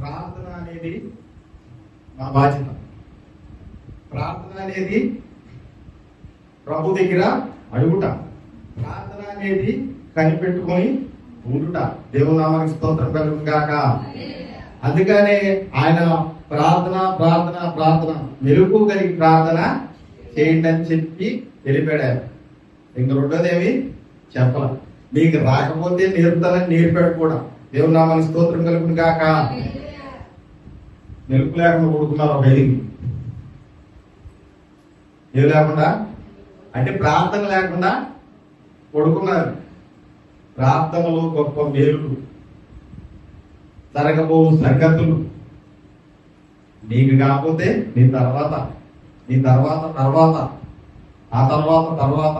ప్రార్థన అనేది మన బాధ్యత. ప్రార్థన అనేది ప్రభు దగ్గర అడుగుట. ప్రార్థన అనేది కనిపెట్టుకొని ఉండుట. దేవుని నామానికి స్తోత్రం కలుగును గాక. అందుకనే ఆయన ప్రార్థన ప్రార్థన ప్రార్థన మెలుగు కలిగి ప్రార్థన చేయండి అని చెప్పి తెలిపాడు. ఇంక రెండోదేమి చెప్పాల. మీకు రాకపోతే నేర్పుతానని నేర్పాడు కూడా. దేవుని నామానికి స్తోత్రం కలుగును గాక. మెలుపు లేకుండా కొడుకున్నారు ఒక ఐదు. ఏం లేకుండా అంటే ప్రార్థన లేకుండా పడుకున్నారు. ప్రార్థనలు గొప్ప మేలులు, జరగబో సంగతులు నీకు కాకపోతే నీ తర్వాత ఆ తర్వాత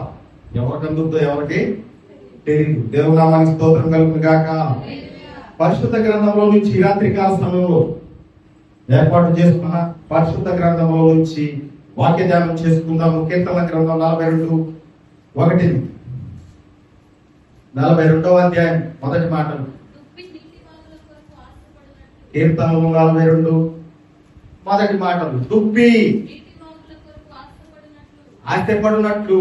ఎవరికి అందుతో ఎవరికి తెలియదు. దేవుని నామానికి స్తోత్రం కలుగును గాక. పరిశుద్ధ గ్రంథంలో నుంచి ఈ రాత్రి కాల సమయంలో ఏర్పాటు చేసుకున్న పరిశుద్ధ గ్రంథంలో నుంచి వాక్య ధ్యానం చేసుకుందాము. కీర్తనల గ్రంథం 42వ అధ్యాయం మొదటి మాటలు. కీర్తనలు 42 మొదటి మాటలు. దుప్పి ఆశపడినట్లు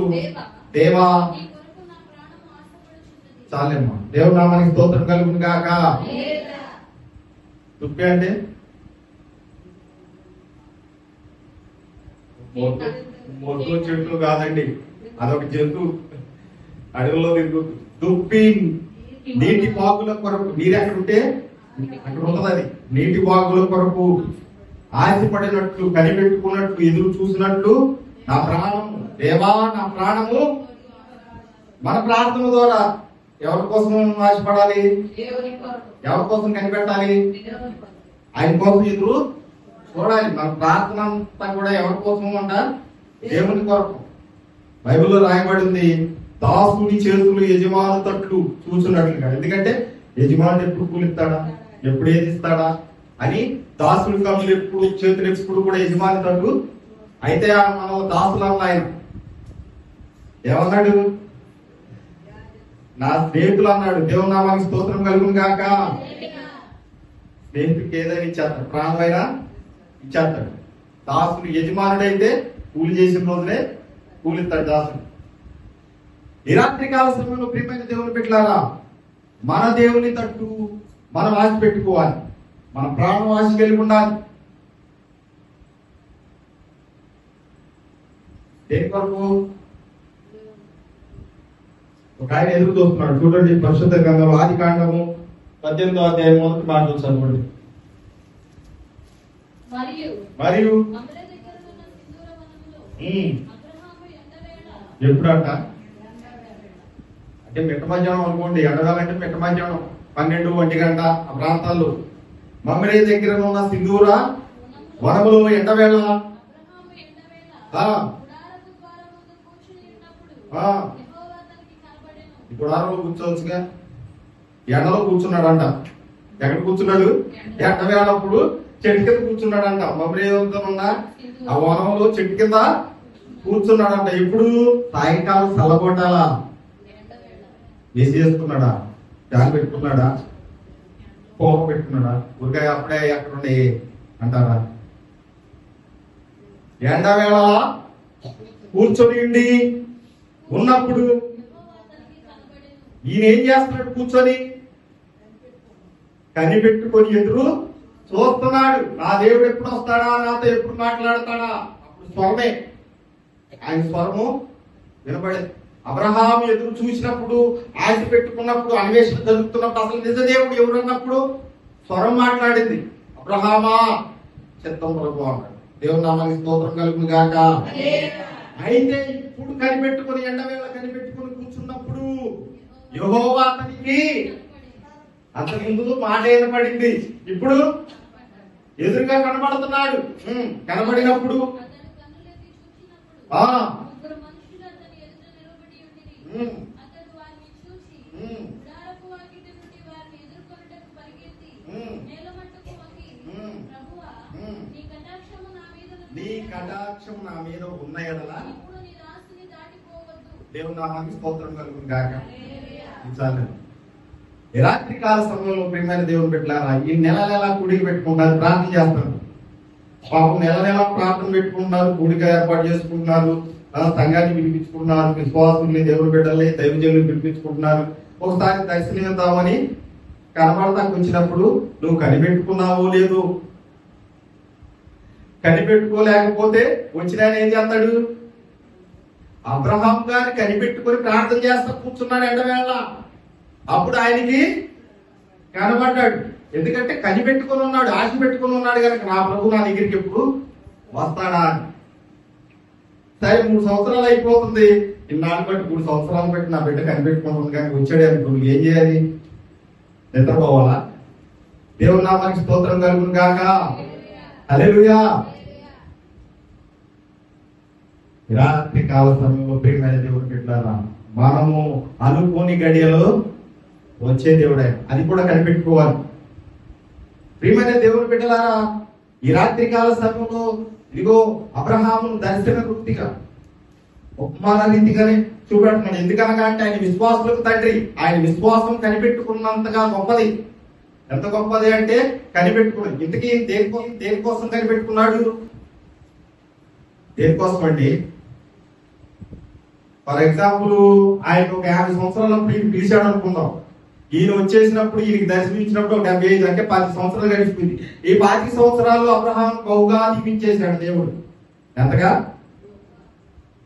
దేవా. చాలేమ్మా. దేవుని నామానికి స్తోత్రం కలుగును గాక. దుప్పి అంటే మొద్దు చెట్లు కాదండి, అదొక జంతువు, అడవుల్లో తిరుగుతుంది. దుప్పి నీటి వాగుల కొరకు. నీరు ఎక్కడుంటే అక్కడ ఉన్నది. అది నీటి వాగుల కొరకు ఆశపడినట్లు, కనిపెట్టుకున్నట్లు, ఎదురు చూసినట్లు నా ప్రాణము దేవా, నా ప్రాణము. మన ప్రార్థన ద్వారా ఎవరి కోసం ఆశపడాలి? ఎవరి కోసం కనిపెట్టాలి? ఆయన కోసం ఎదురు చూడాలి. మన ప్రార్థన అంతా కూడా ఎవరి కోసం అంట? దేవుని కొరకు. బైబిల్లో రాయబడింది, దాసుని చేతులు యజమాను తట్లు చూస్తున్నట్లుగా. ఎందుకంటే యజమానుడు ఎప్పుడు కూలిస్తాడా, ఎప్పుడు ఏది ఇస్తాడా అని దాసుడి కళ్ళు ఎప్పుడు, చేతులు ఎప్పుడు కూడా యజమాని తట్టు. అయితే మనం దాసులన్న ఆయన ఏమన్నాడు? నా స్నేహితులు అన్నాడు. దేవుని నామానికి స్తోత్రం కలుగును గాక. స్నేహితుడికి ఏదైనా ఇచ్చేస్తాడు, ప్రాణమైనా ఇచ్చేస్తాడు. దాసుడు యజమానుడైతే కూలి చేసిన రోజునే కూలిస్తాడు దాసుడు. ఈ రాత్రి కాల సమయంలో ప్రియమైన దేవుని బిడ్డలారా, మన దేవుని తట్టు మనం ఆశ పెట్టుకోవాలి. మన ప్రాణం ఆశ కలిగి ఉండాలి. దేని కొరకు? ఒక ఆయన ఎదురు చూస్తున్నాడు. చూడండి, పరిశుద్ధ గ్రంథంలో ఆదికాండము 18వ అధ్యాయం మొదటి మాటలు చదవండి. మరియు ఎప్పుడంట అంటే మిట్ట మధ్యాహ్నం అనుకోండి. ఎండగాలంటే మిట్ట మధ్యాహ్నం 12, 1 గంట ఆ ప్రాంతాల్లో. మమ్రే దగ్గర ఉన్న సింధూర వనములో ఎండవేళ. గుడారంలో కూర్చోవచ్చుగా. ఎండలో కూర్చున్నాడంట. ఎక్కడ కూర్చున్నాడు? ఎండవేళప్పుడు చెట్టు కింద కూర్చున్నాడంట. మమ్రే ఉన్న ఆ వనంలో చెట్టు కింద కూర్చున్నాడంట. ఇప్పుడు సాయంకాలం చల్లగొట్టాలా? వేసి చేసుకున్నాడా? ఫ్యాన్ పెట్టుకున్నాడా? కోపం పెట్టుకున్నాడా? ఊరికాయ అప్పుడే ఎక్కడుండే అంటారా? ఎండవేళ కూర్చొని ఉన్నప్పుడు ఈయన ఏం చేస్తున్నాడు? కూర్చొని కనిపెట్టుకొని ఎదురు చూస్తున్నాడు. నా దేవుడు ఎప్పుడు వస్తాడా, నాతో ఎప్పుడు మాట్లాడతాడా? అప్పుడు స్వరమే, ఆయన స్వరము వినపడేది. అబ్రహాము ఎదురు చూసినప్పుడు, ఆశ పెట్టుకున్నప్పుడు, అన్వేషణ జరుగుతున్నప్పుడు, అసలు నిజ దేవుడు ఎవరన్నప్పుడు స్వరం మాట్లాడింది. అబ్రహామా చిత్తం ప్రభు అన్నాడు. దేవుని నామానికి స్తోత్రం కలుగును గాక. అయితే ఇప్పుడు కనిపెట్టుకుని, ఎండవేళ కనిపెట్టుకుని కూర్చున్నప్పుడు యెహోవా అతనికి, అంతకుముందు మాట వినపడింది, ఇప్పుడు ఎదురుగా కనబడుతున్నాడు. కనబడినప్పుడు నీ కటాక్షం నా మీద ఉన్న ఎడల దేవుని నామానికి స్తోత్రం కలుగును గాక. చాలు. ఈ రాత్రి కాల సమయంలో ప్రియమైన దేవుని పెట్టారా, ఈ నెల నెల కూడికి పెట్టుకుంటారు, ప్రార్థన చేస్తారు. పాపం నెల నెల ప్రార్థన పెట్టుకుంటున్నారు, కూడిక ఏర్పాటు చేసుకుంటున్నారు, సంఘాన్ని పిలిపించుకుంటున్నారు, విశ్వాసుల్ని దేవుని బిడ్డల్ని దైవజనులు పిలిపించుకుంటున్నారు. ఒకసారి దర్శనం ఇద్దామని కనబడతానికి వచ్చినప్పుడు నువ్వు కనిపెట్టుకున్నావో లేదు. కనిపెట్టుకోలేకపోతే వచ్చిన ఆయన ఏం చేస్తాడు? అబ్రహాం గారిని కనిపెట్టుకొని ప్రార్థన చేస్తా కూర్చున్నాడు ఎండవేళ. అప్పుడు ఆయనకి కనబడ్డాడు. ఎందుకంటే కనిపెట్టుకొని ఉన్నాడు, ఆశ పెట్టుకుని ఉన్నాడు కనుక నా ప్రభు నా దగ్గరికి ఎప్పుడు వస్తాడా అని. సరే 3 సంవత్సరాలు అయిపోతుంది. ఇన్నాళ్ళు బట్టి 3 సంవత్సరాలు బట్టి నా బిడ్డ కనిపెట్టుకుంటుంది కానీ వచ్చాడు అనుకో, నువ్వు ఏం చేయాలి? నిద్రపోవాలా? దేవుని నామానికి స్తోత్రం కలుగును గాక. హల్లెలూయా. రాత్రి కాల సమయంలో ప్రియమైన దేవుని బిడ్డలారా, మనము అనుకోని గడియలో వచ్చే దేవుడే, అది కూడా కనిపెట్టుకోవాలి. ప్రియమైన దేవుని బిడ్డలారా, ఈ రాత్రి కాల సమయంలో ఇదిగో అబ్రహామును దర్శన వృత్తిగా ఉపమాన రీతిగానే చూపెడుతున్నాడు. ఎందుకనగా అంటే ఆయన విశ్వాసులకు తండ్రి. ఆయన విశ్వాసం కనిపెట్టుకున్నంతగా గొప్పది. ఎంత గొప్పది అంటే కనిపెట్టుకున్నాడు. ఇంతకీ దేనికోసం కనిపెట్టుకున్నాడు? దేనికోసం అండి? ఫర్ ఎగ్జాంపుల్ ఆయన ఒక 50 సంవత్సరాలప్పుడు ఈయన పిలిచాడు అనుకుందాం. ఈయన వచ్చేసినప్పుడు ఈయనకి దర్శనమిచ్చినప్పుడు ఒక 75 అంటే 10 సంవత్సరాలు గడిచిపోయింది. ఈ 10 సంవత్సరాలు అబ్రహాం బహుగా దీవించేశాడు దేవుడు. ఎంతగా?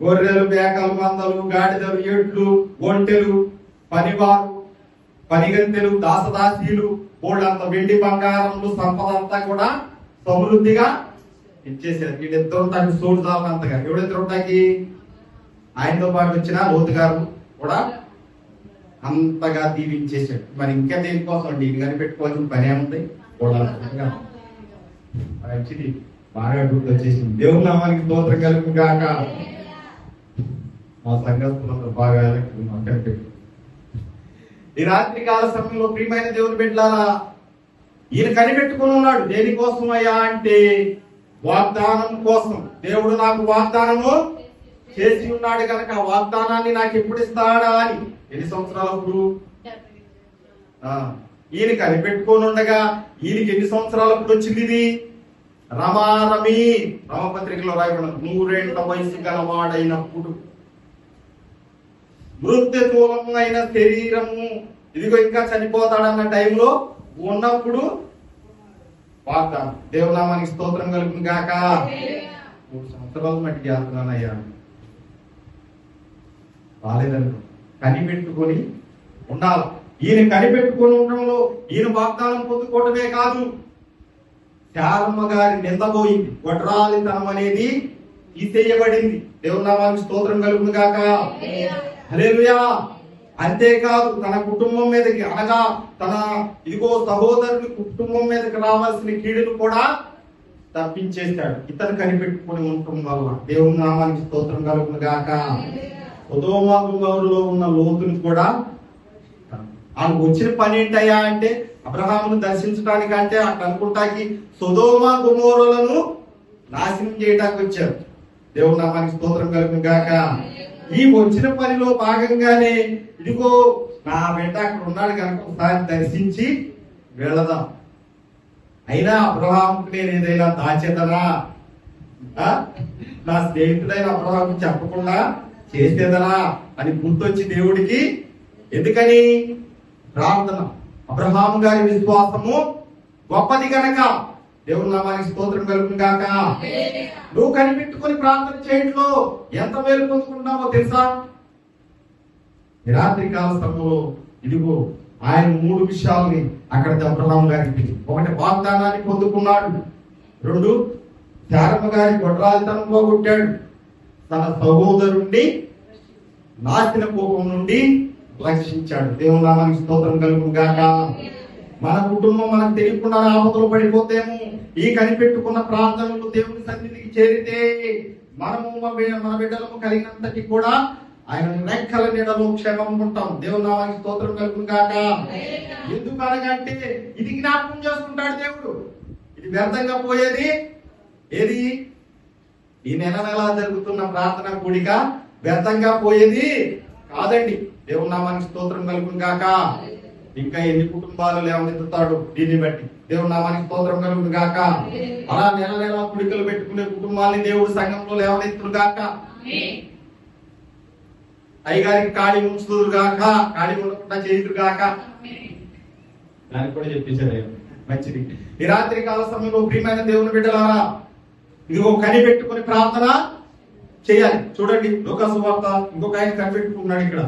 గొర్రెలు, మేకలు, మందలు, గాడిదలు, ఎడ్లు, ఒంటెలు, పనివారు, పనిగంతెలు, దాసదాసీలు, వాళ్ళంత వెండి బంగారములు, సంపద అంతా కూడా సమృద్ధిగా ఇచ్చేసారు. వీళ్ళిద్దరు తాకి చూడాలంతగా. ఎవరిద్దరు తాకి? ఆయనతో పాటు వచ్చిన లోతు గారు కూడా అంతగా దీవించేశాడు. మరి ఇంకా దేనికోసం అండి? ఇది కనిపెట్టుకోవాల్సిన పని ఏముంది? మంచిది, బాగా గుర్తు వచ్చేసింది. దేవుని నామానికి స్తోత్రం కలుగును గాక. మా సంఘస్థులందరూ బాగా కనిపెట్టు. ఈ రాత్రి కాల సమయంలో ప్రియమైన దేవుని బిడ్డలారా, ఈయన కనిపెట్టుకుని ఉన్నాడు. దేనికోసం అయ్యా అంటే వాగ్దానం కోసం. దేవుడు నాకు వాగ్దానము చేసి ఉన్నాడు కనుక ఆ వాగ్దానాన్ని నాకు ఎప్పుడు ఇస్తాడా అని. ఎన్ని సంవత్సరాలప్పుడు? ఈయన కనిపెట్టుకొని ఉండగా ఈయనకి ఎన్ని సంవత్సరాలప్పుడు వచ్చింది ఇది? రమారమి రామపత్రికలో రాయబడిన 100 వయసు గలవాడైనప్పుడు, మృత్యుమూలమైన శరీరము ఇదిగో ఇంకా చనిపోతాడన్న టైంలో ఉన్నప్పుడు వాగ్దానం. దేవునామానికి స్తోత్రం కలుగును గాక. 3 సంవత్సరాలు మట్టి చేస్తున్నానయ్యా రాలేదనుకో. కనిపెట్టుకొని ఉండాలి. ఈయన కనిపెట్టుకొని ఉండడంలో ఈయన వాగ్దానం పొందుకోవటమే కాదు, శారమ్మ గారి నిందపోయింది. వడ్రాలితనం అనేది తీసేయబడింది. దేవునామానికి స్తోత్రం కలుగును గాక. హల్లెలూయా. అంతేకాదు తన కుటుంబం మీదకి అనగా తన ఇదిగో సహోదరుని కుటుంబం మీదకి రావాల్సిన కీడును కూడా తప్పించేశాడు. ఇతను కనిపెట్టుకుని ఉండటం వల్ల. దేవుని నామానికి స్తోత్రం కలుగును గాక. సొదొమ గొమొర్రాలో ఉన్న లోతుని కూడా ఆయనకు వచ్చిన పని ఏంటయ్యా అంటే అబ్రహామును దర్శించడానికి. అంటే అట్లా అనుకుంటాకి సొదొమ గొమొర్రాలను నాశనం చేయడానికి వచ్చారు. దేవుని నామానికి స్తోత్రం కలుగును గాక. ఈ వచ్చిన పనిలో భాగంగానే ఇదిగో నా బిడ్డ అక్కడ ఉన్నాడు కనుక ఒకసారి దర్శించి వెళదాం. అయినా అబ్రహాముకు నేను ఏదైనా దాచేదనా? నా స్నేహితుడైన అబ్రహాము చెప్పకుండా చేసేదనా అని గుర్తొచ్చి దేవుడికి. ఎందుకని? ప్రార్థన. అబ్రహాము గారి విశ్వాసము గొప్పది గనక. దేవుని నామానికి స్తోత్రం కలుగును గాక. నువ్వు కనిపెట్టుకొని ప్రార్థన చేయట్లో ఎంత మేలు పొందుకుంటావో తెలుసా? రాత్రి కాల సమయంలో ఇదిగో ఆయన 3 విషయాలని అక్కడ అబ్రహాము గారికి. 1 వాగ్దానాన్ని పొందుకున్నాడు. 2 శారమ్మ గారి గొడ్రాలితనం పోగొట్టాడు. తన సహోదరుణ్ణి నాశన కోపం నుండి రక్షించాడు. దేవుని నామానికి స్తోత్రం కలుగును గాక. మన కుటుంబం మనకు తెలియకుండా ఆపదలో పడిపోతేమో ఈ కనిపెట్టుకున్న ప్రార్థనలు దేవుని సన్నిధికి చేరితే మనము మన బిడ్డలకు కలిగినంతటి కూడా ఆయన రెక్కల నీడలో క్షేమం ఉంటాం. దేవుని నామానికి స్తోత్రం కలుగును గాక. ఎందుకనగంటే ఇది జ్ఞాపకం చేసుకుంటాడు దేవుడు. ఇది వ్యర్థంగా పోయేది ఏది? ఈ నెల జరుగుతున్న ప్రార్థన కూడిక వ్యర్థంగా పోయేది కాదండి. దేవుని నామానికి స్తోత్రం కలుగును గాక. ఇంకా ఎన్ని కుటుంబాలు లేవనెత్తుతాడు దీన్ని బట్టి. దేవుడు నామానికి స్తోత్రం కలుగును గాక. అలా నెల నెల కుడికలు పెట్టుకునే కుటుంబాన్ని దేవుడు సంఘంలో లేవనెత్తును గాక. అయ్యగారికి ఖాళీ ఉంచుదురు గాక, ఖాళీ ఉండకుండా చేయుదురు గాక. దానికి కూడా చెప్పించారు. మంచిది. ఈ రాత్రి కాల సమయంలో ప్రియమైన దేవుని బిడ్డలారా, ఇదిగో కనిపెట్టుకుని ప్రార్థన చేయాలి. చూడండి లూకా సువార్త, ఇంకొక ఆయన కనిపెట్టుకున్నాడు ఇక్కడ.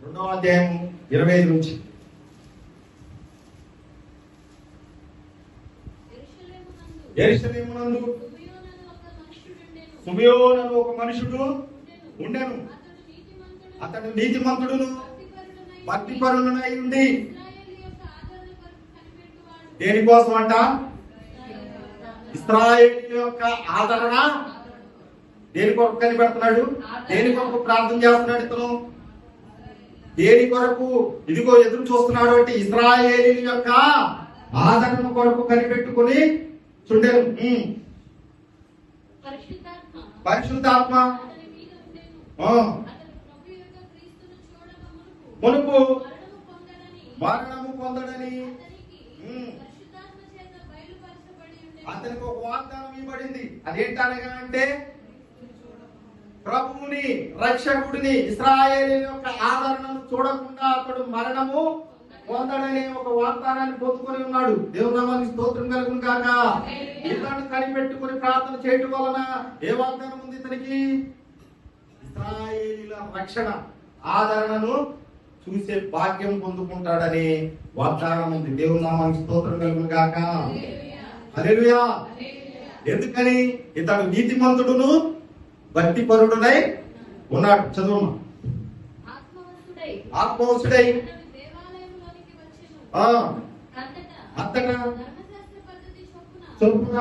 2వ అధ్యాయం 25 నుంచి. యెరూషలేమునందు సుమియోనను ఒక మనుషుడు ఉండెను. అతడు నీతిమంతుడును భక్తిపరుడునై ఉండి. దేనికోసం అంట? ఇశ్రాయేలు యొక్క ఆదరణ. దేని కొరకు కనిపెడుతున్నాడు? దేని కొరకు ప్రార్థన చేస్తున్నాడు ఇతను? దేని కొరకు ఇదిగో ఎదురు చూస్తున్నాడు అంటే ఇశ్రాయేలు యొక్క ఆదరణ కొరకు కనిపెట్టుకుని చుండెను. పరిశుద్ధాత్మ మునుపు మరణము పొందడని అతనికి ఒక వాగ్దానం ఇవ్వబడింది. అదేంటనగా అంటే ప్రభువుని, రక్షకుడిని, ఇశ్రాయేలు యొక్క ఆదరణను చూడకుండా అతడు మరణము పొందడనే ఒక వాగ్దానాన్ని పొందుకొని ఉన్నాడు. దేవుని నామానికి స్తోత్రం కలుగును గాక. ఇతను కనిపెట్టుకుని ప్రార్థన చేయటం వలన ఏ వాగ్దానం ఉంది ఇతనికి? ఇశ్రాయేలీల రక్షణ, ఆదరణను చూసే భాగ్యం పొందుకుంటాడని వాగ్దానం ఉంది. దేవుని నామానికి స్తోత్రం కలుగును గాక. హల్లెలూయా. ఎందుకని? ఇతడు నీతిమంతుడును భక్తిపరుడునై ఉన్నాడు. చదువు. ఆత్మవశుడై అంతటా చొప్పున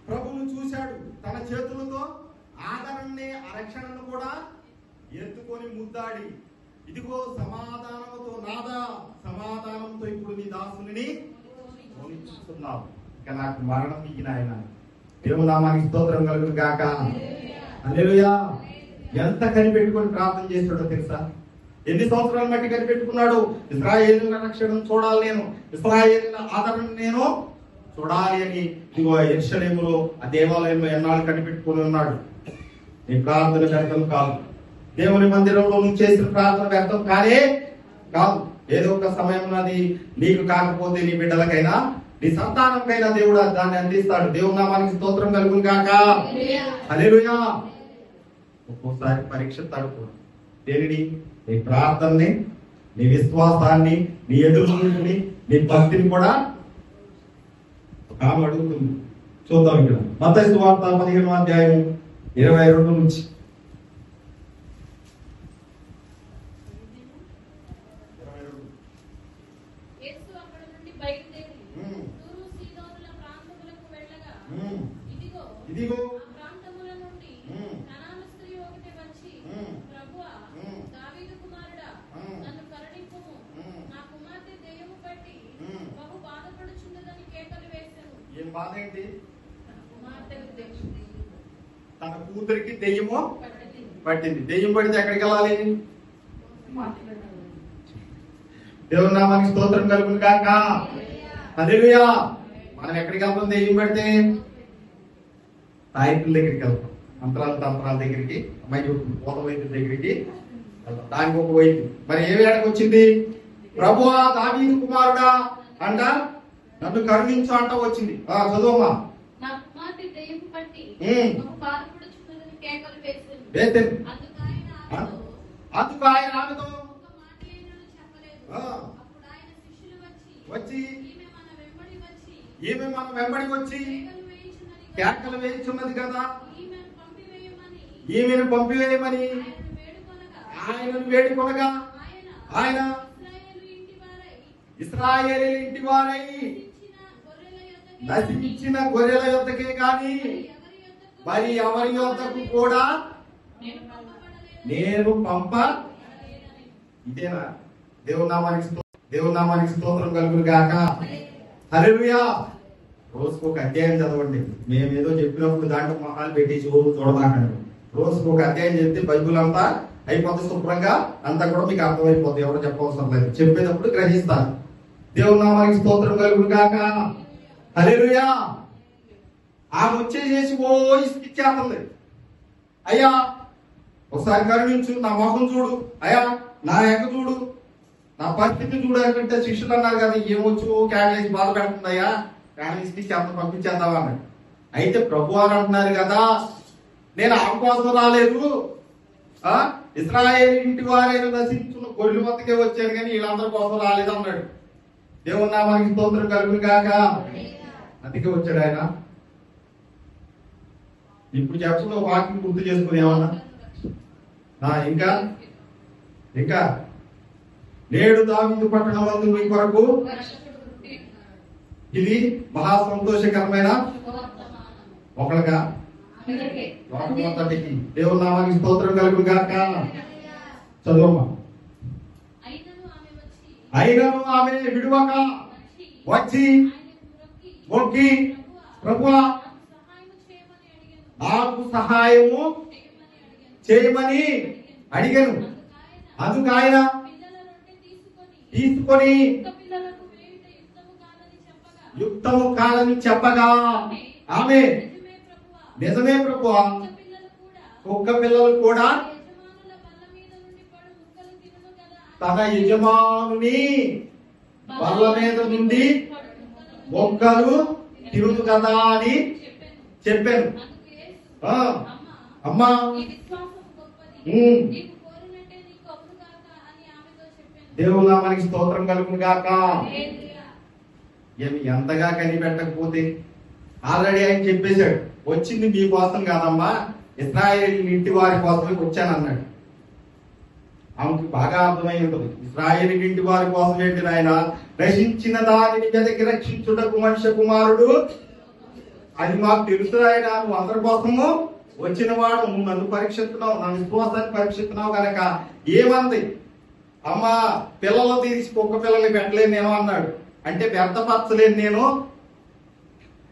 ప్రభువును చూశాడు. తన చేతులతో ఆదరణని, ఆ రక్షణను కూడా ఎత్తుకొని ముద్దాడి, ఇదిగో సమాధానంతో నాదా, సమాధానంతో ఇప్పుడు నీ దాసుని పోనిస్తున్నావు. ఇక నాకు మరణం ఇయ్యి నాయన. దేవుని నామానికి స్తోత్రం కలుగును గాక. హల్లెలూయా. ఎంత కనిపెట్టుకొని ప్రార్థన చేస్తాడో తెలుసా? ఎన్ని సంవత్సరాలు బట్టి కనిపెట్టుకున్నాడు? ఇశ్రాయేలుల రక్షణను చూడాలి నేను, ఇశ్రాయేలుల ఆదరణ నేను చూడాలి అని ఇదిగో యెరూషలేములో ఆ దేవాలయంలో ఎన్నాళ్ళు కనిపెట్టుకుని ఉన్నాడు. నీ ప్రార్థన వ్యర్థం కాదు. దేవుని మందిరంలో నువ్వు చేసిన ప్రార్థన వ్యర్థం కానే కాదు. ఏదో ఒక సమయంలో అది నీకు కాకపోతే నీ బిడ్డలకైనా, నీ సంతానంకైనా దేవుడు దాన్ని అందిస్తాడు. దేవుని నామానికి స్తోత్రం కలుగును గాక. హల్లెలూయా. ఒక్కోసారి పరీక్ష తడుపు. దేనిని? నీ ప్రార్థనని, నీ విశ్వాసాన్ని, నీ ఎదురుని, నీ భక్తిని కూడా ఆమె అడుగుతుంది. చూద్దాం ఇక్కడ మత్తయి సువార్త 15వ అధ్యాయం 22 నుంచి. ఇదిగో ఏం బాధ ఏంటి? తన కూతురికి దెయ్యము పట్టింది. దెయ్యం పడితే ఎక్కడికి వెళ్ళాలి? దేవుని నామానికి స్తోత్రం కలుగును గాక. హల్లెలూయా. మనం ఎక్కడికి వెళ్తాం? దెయ్యం పడితే తాయిపుల దగ్గరికి వెళ్తాం, తంత్రాల దగ్గరికి, అమ్మాయి పూత వైద్యుల దగ్గరికి వెళ్తాం. దానికి ఒక వైద్యం. మరి ఏ వేళకు వచ్చింది? ప్రభువా దావీదు కుమారుడా అంట నన్ను కరుణించు అంట వచ్చింది. చదువమ్మా. అందుకు ఆయన ఆమెతో వచ్చి ఈమె మన వెంబడి వచ్చి కేకలు వేయించున్నది కదా, ఈమెను పంపివేయమని ఆయనను వేడుకొనగా ఆయన ఇశ్రాయేలు ఇంటి వారై నశించిన గొర్రెల యొద్దకే గాని మరి ఎవరి యొద్దకు కూడా నేను పంప. ఇదేనా దేవుని నామానికి స్తోత్రం కలుగును గాక. హల్లెలూయా. రోజుకు ఒక అధ్యాయం చదవండి. మేమేదో చెప్పినప్పుడు దాంట్లో మొహాలు పెట్టేసి చూడమాకండి. రోజుకు ఒక అధ్యాయం చెప్తే బైబుల్ అంతా అయిపోతుంది శుభ్రంగా, అంతా కూడా మీకు అర్థమైపోతుంది. ఎవరు చెప్పవసరం లేదు, చెప్పేటప్పుడు గ్రహిస్తారు. దేవుని నామానికి స్తోత్రం కలుగును గాక. హల్లెలూయా. ఆమె వచ్చేసేసి ఇచ్చేస్తుంది. అయ్యా ఒకసారి కరుణించు, నా మొహం చూడు, అయ్యా నా ఎక్క చూడు, నా పరిస్థితి చూడు అంటే శిష్యులు అన్నారు కదా, ఏమొచ్చు క్యాన్లేసి బాధ పెడుతుందయ్యా, క్యాన్లేసి పంపించేద్దామా అన్నాడు. అయితే ప్రభు అని అంటున్నారు కదా, నేను ఆమె కోసం రాలేదు, ఇశ్రాయేలు ఇంటి వారైనా నశించున్న గొర్రెల వద్దకే వచ్చాను కానీ వీళ్ళందరి కోసం రాలేదు అన్నాడు. దేవుని నామానికి స్తోత్రం కలుగును గాక. అందుకే వచ్చాడు ఆయన. ఇప్పుడు చెప్పకుండా వాక్యం గుర్తు చేసుకుని ఏమన్నా ఇంకా ఇంకా నేడు దావీదు పట్టణమందు మీ కొరకు ఇది మహా సంతోషకరమైన ఒకళ్ళగా లోకమంతటికి దేవుని నామానికి స్తోత్రం కలుగును గాక. చదువమ్మా. అయినను ఆమె విడువక వచ్చి మొక్కి, ప్రభువా నాకు సహాయము చేయమని అడిగాను. అందుకు ఆయన తీసుకొని యుక్తము కాదని చెప్పగా ఆమె నిజమే ప్రభువా, కుక్క పిల్లలు కూడా తన యజమానుని బల్ల మీద నుండి మొక్కలు తిరుగు కదా అని చెప్పాను. అమ్మా దేవుని నామానికి స్తోత్రం కలుగును గాక. ఎంతగా కనిపెట్టకపోతే ఆల్రెడీ ఆయన చెప్పేశాడు, వచ్చింది మీ కోసం కాదమ్మా, ఇశ్రాయేలు ఇంటి వారి కోసమే వచ్చాను అన్నాడు. ఆమెకి బాగా అర్థమై ఉంటుంది, ఇశ్రాయేలు ఇంటి వారి కోసం ఏంటి నాయన, నశించిన దానిని వెతికి రక్షించుటకు మనుష్య కుమారుడు, అది మాకు తెలుసు ఆయన, నువ్వు అందరి కోసము వచ్చిన వాడు, నువ్వు నన్ను పరీక్షిస్తున్నావు, నా విశ్వాసాన్ని పరీక్షిస్తున్నావు కనుక ఏమంది, అమ్మా పిల్లలు తీసి కుక్క పిల్లల్ని పెట్టలేను నేను అన్నాడు. అంటే వ్యర్థపరచలేను నేను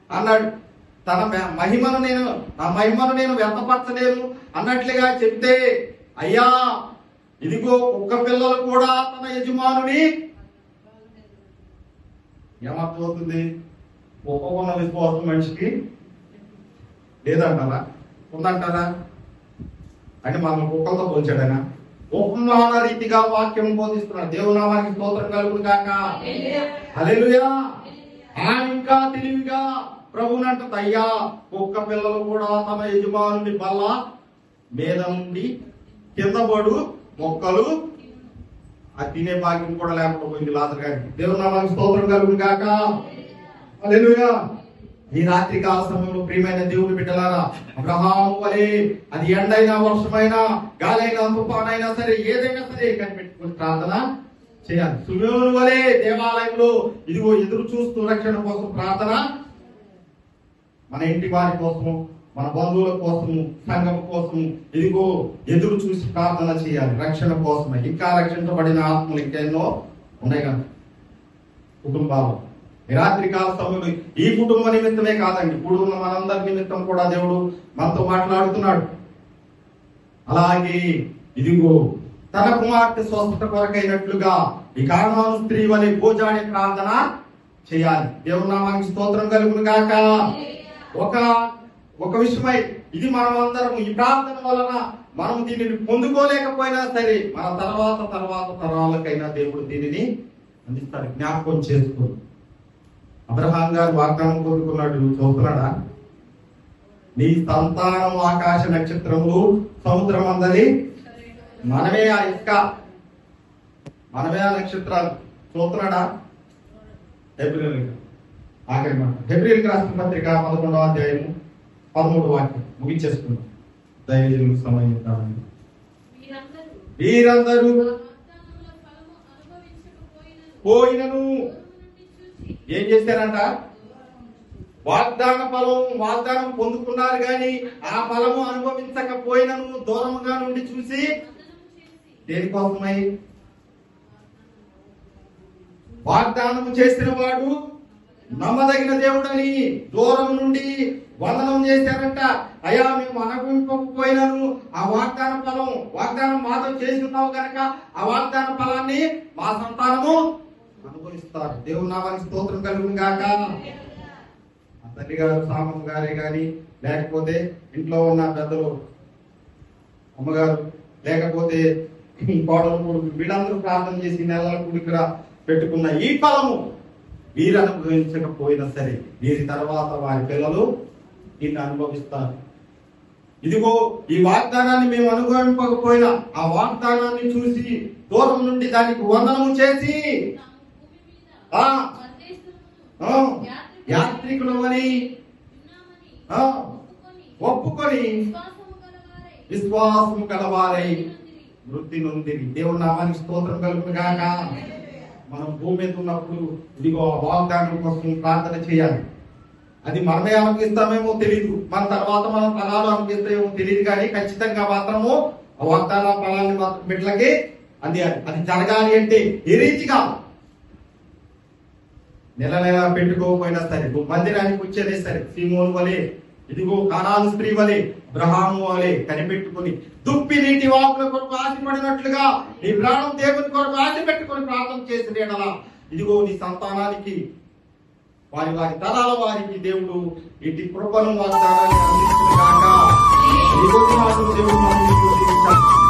అన్నాడు. తన మహిమను నా మహిమను నేను వ్యర్థపరచలేను అన్నట్లుగా చెప్తే, అయ్యా ఇదిగో కుక్క పిల్లలు కూడా తన యజమానుని ఏమర్థమవుతుంది. కుక్కకున్న విశ్వాసం మనిషికి లేదంటారా, ఉందంటారా? అంటే మనం కుక్కలతో పోల్చాడైనా ఉపమాన రీతిగా వాక్యం బోధిస్తున్నాడు. దేవుని నామానికి స్తోత్రం కలుగును గాక. హల్లెలూయా. ఇంకా తెలివిగా ప్రభునంట, అయ్యా కుక్క పిల్లలు కూడా తమ యజమానుని బల్ల మీద నుండి కింద పడు మొక్కలు అది తినే భాగ్యం కూడా లేకుండా పోయింది లాజరు గారికి. దేవుని నామానికి స్తోత్రం కలుగును గాక. హల్లెలూయా. ఈ రాత్రి కాల సమయంలో ప్రియమైన దేవుని బిడ్డలారా, అబ్రహాము వలె అది ఎండైనా వర్షమైనా గాలైనా తుఫానైనా సరే ఏదైనా సరే కనిపెట్టుకుని ప్రార్థన చేయాలి. సుమయోను వలె దేవాలయంలో ఇదిగో ఎదురు చూస్తూ రక్షణ కోసం ప్రార్థన, మన ఇంటి వారి కోసము, మన బంధువుల కోసము, సంఘం కోసము ఇదిగో ఎదురు చూసి ప్రార్థన చేయాలి. రక్షణ కోసమే. ఇంకా రక్షించబడిన ఆత్మలు ఇంకెన్నో ఉన్నాయి కదా కుటుంబాలు. ఈ రాత్రి కాల సమయంలో ఈ కుటుంబ నిమిత్తమే కాదండి, ఇప్పుడు ఉన్న మనందరి నిమిత్తం కూడా దేవుడు మనతో మాట్లాడుతున్నాడు. అలాగే ఇదిగో తన కుమార్తె స్వస్థత కొరకైనట్లుగా ఈ కారణాను స్త్రీ వలె గోజాడే ప్రార్థన చేయాలి. దేవుని నామానికి స్తోత్రం కలుగును గాక. ఒక విషయమై ఇది మనం అందరం ఈ ప్రార్థన వలన మనం దీనిని పొందుకోలేకపోయినా సరే మన తర్వాత తరాలకైనా దేవుడు దీనిని అందిస్తాడు. జ్ఞాపకం చేసుకో. అబ్రహాం గారు వాగ్దానం కోరుకున్నాడు, చూస్తున్నాడా? నీ సంతానం ఆకాశ నక్షత్రములు సముద్రం అందరి, మనమే ఆ ఇసుక, మనమే ఆ నక్షత్రాలు. చూస్తున్నాడా? ఆఖరి మాట హెబ్రీయులకు రాసిన పత్రిక 11వ అధ్యాయము 13వ వాక్యం ముగించేసుకున్నాం. దైవజనులకు సమయం ఇద్దామని. వీరందరూ పోయినను ఏం చేశారంట? వాగ్దానం పొందుకున్నారు గాని ఆ ఫలము అనుభవించకపోయినను దూరముగా నుండి చూసి దేనికోసమై? వాగ్దానం చేసిన వాడు నమ్మదగిన దేవుడని దూరం నుండి వందనం చేశారంట. అయ్యా, మేము అనుభవించకపోయినాను ఆ వాగ్దానం మాతో చేసి ఉన్నావు కనుక ఆ వాగ్దాన ఫలాన్ని మా సంతానము అనుభవిస్తారు. దేవుని నామానికి స్తోత్రం కలుగును గాక. తల్లి గారు, సామమ్మ గారే గాని, లేకపోతే ఇంట్లో ఉన్న పెద్దలు, అమ్మగారు, లేకపోతే కోడలు, కొడుకు, వీళ్ళందరూ ప్రార్థన చేసి నెలల కూడికరా పెట్టుకున్న ఈ ఫలము వీరు అనుభవించకపోయినా సరే వీరి తర్వాత వారి పిల్లలు దీన్ని అనుభవిస్తారు. ఇదిగో ఈ వాగ్దానాన్ని మేము అనుభవింపకపోయినా ఆ వాగ్దానాన్ని చూసి దూరం నుండి దానికి వందనము చేసి యాత్రికులు అని ఒప్పుకొని విశ్వాసము కలవారై వృత్తి నొంది. దేవుని నామానికి స్తోత్రం కలుగును గాక. మనం భూమి మీద ఉన్నప్పుడు ఇదిగో వాగ్దానం కోసం ప్రార్థన చేయాలి. అది మనమే అనుభవిస్తామేమో తెలియదు, మన తర్వాత మన ఫలాలు అనుభవిస్తామేమో తెలియదు, కానీ ఖచ్చితంగా మాత్రము ఆ వాగ్దాన ఫలాన్ని మాత్రం బిడ్డలకి అందియాలి. అది జరగాలి అంటే ఏ రీతిగా నెల పెట్టుకోకపోయినా సరే, మందిరానికి వచ్చేదే సరే, సీమోను వలె, ఇదిగో కానాను స్త్రీ వలె, అబ్రహాము వలె కనిపెట్టుకుని దుప్పి నీటి వాకుల కొరకు ఆశపడినట్లుగా నీ ప్రాణం దేవుని కొరకు ఆశ పెట్టుకుని ప్రార్థన చేసిన ఎడల ఇదిగో నీ సంతానానికి వారి తరాల వారికి దేవుడు ఇటు కృపను వాగ్దానాన్ని అందించును గాక. దేవుడు